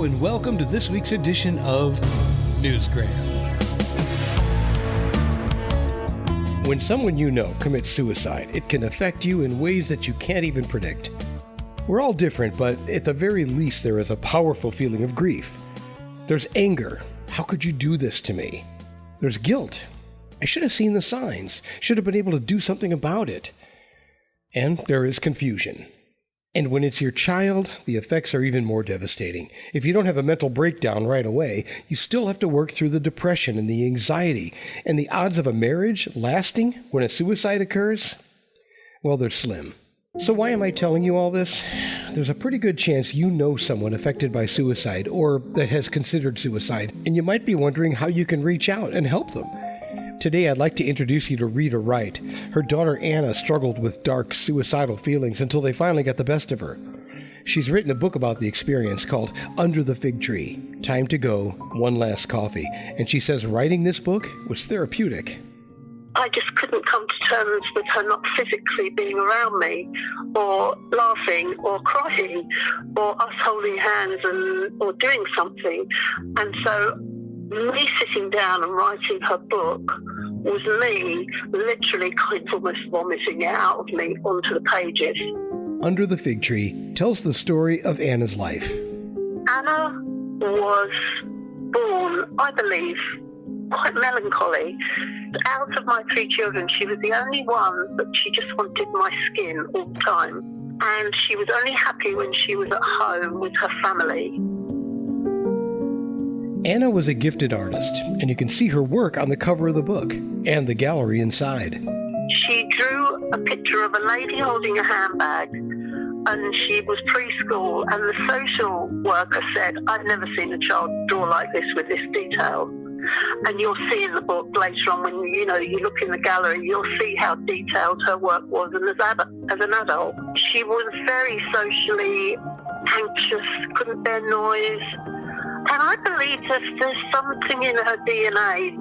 and welcome to this week's edition of Newsgram. When someone you know commits suicide, it can affect you in ways that you can't even predict. We're all different, but at the very least there is a powerful feeling of grief. There's anger. How could you do this to me? There's guilt. I should have seen the signs, should have been able to do something about it. And there is confusion. And when it's your child, the effects are even more devastating. If you don't have a mental breakdown right away, you still have to work through the depression and the anxiety. And the odds of a marriage lasting when a suicide occurs, well, they're slim. So why am I telling you all this? There's a pretty good chance you know someone affected by suicide or that has considered suicide, and you might be wondering how you can reach out and help them. Today, I'd like to introduce you to Rita Wright. Her daughter Anna struggled with dark, suicidal feelings until they finally got the best of her. She's written a book about the experience called Under the Fig Tree, Time to Go, One Last Coffee. And she says writing this book was therapeutic. I just couldn't come to terms with her not physically being around me, or laughing, or crying, or us holding hands or doing something. And so me sitting down and writing her book was me literally kind of almost vomiting it out of me onto the pages. Under the Fig Tree tells the story of Anna's life. Anna was born, I believe, quite melancholy. Out of my three children, she was the only one that she just wanted my skin all the time. And she was only happy when she was at home with her family. Anna was a gifted artist, and you can see her work on the cover of the book and the gallery inside. She drew a picture of a lady holding a handbag, and she was preschool, and the social worker said, "I've never seen a child draw like this with this detail." And you'll see in the book later on when you look in the gallery, you'll see how detailed her work was. And as an adult, she was very socially anxious, couldn't bear noise. And I believe there's something in her DNA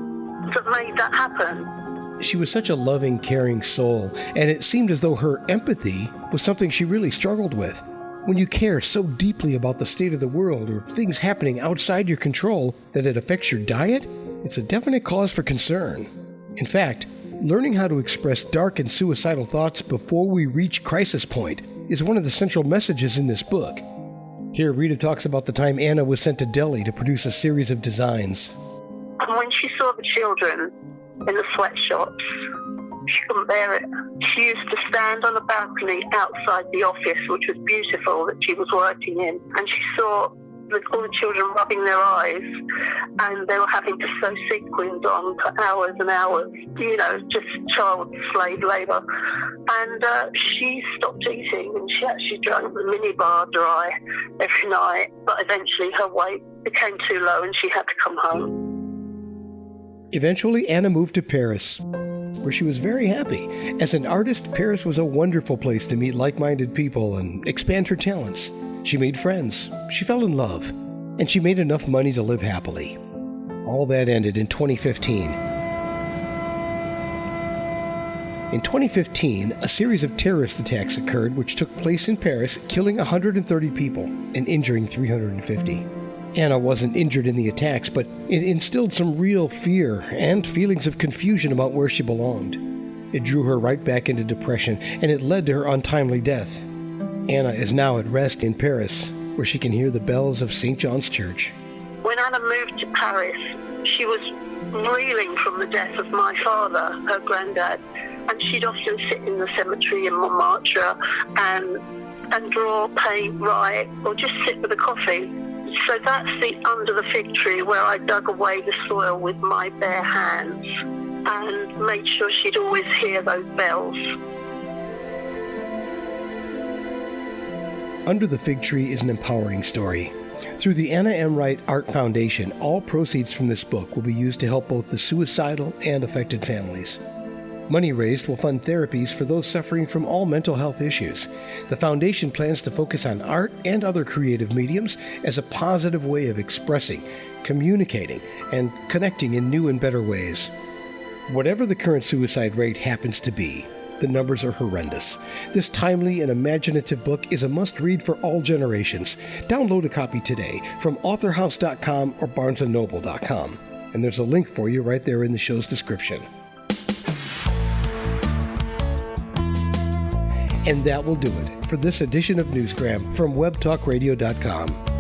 that made that happen. She was such a loving, caring soul, and it seemed as though her empathy was something she really struggled with. When you care so deeply about the state of the world or things happening outside your control that it affects your diet, it's a definite cause for concern. In fact, learning how to express dark and suicidal thoughts before we reach crisis point is one of the central messages in this book. Here, Rita talks about the time Anna was sent to Delhi to produce a series of designs. And when she saw the children in the sweatshops, she couldn't bear it. She used to stand on a balcony outside the office, which was beautiful, that she was working in, and she saw all the children rubbing their eyes, and they were having to sew sequins on for hours and hours, just child slave labour. And she stopped eating, and she actually drank the minibar dry every night, but eventually her weight became too low and she had to come home. Eventually, Anna moved to Paris, where she was very happy. As an artist, Paris was a wonderful place to meet like-minded people and expand her talents. She made friends, she fell in love, and she made enough money to live happily. All that ended in 2015. In 2015, a series of terrorist attacks occurred which took place in Paris, killing 130 people and injuring 350. Anna wasn't injured in the attacks, but it instilled some real fear and feelings of confusion about where she belonged. It drew her right back into depression, and it led to her untimely death. Anna is now at rest in Paris, where she can hear the bells of St. John's Church. When Anna moved to Paris, she was reeling from the death of my father, her granddad, and she'd often sit in the cemetery in Montmartre and draw, paint, write, or just sit with a coffee. So that's the Under the Fig Tree, where I dug away the soil with my bare hands and made sure she'd always hear those bells. Under the Fig Tree is an empowering story. Through the Anna M. Wright Art Foundation, all proceeds from this book will be used to help both the suicidal and affected families. Money raised will fund therapies for those suffering from all mental health issues. The foundation plans to focus on art and other creative mediums as a positive way of expressing, communicating, and connecting in new and better ways. Whatever the current suicide rate happens to be, The numbers are horrendous. This timely and imaginative book is a must-read for all generations. Download a copy today from authorhouse.com or barnesandnoble.com. And there's a link for you right there in the show's description. And that will do it for this edition of Newsgram from webtalkradio.com.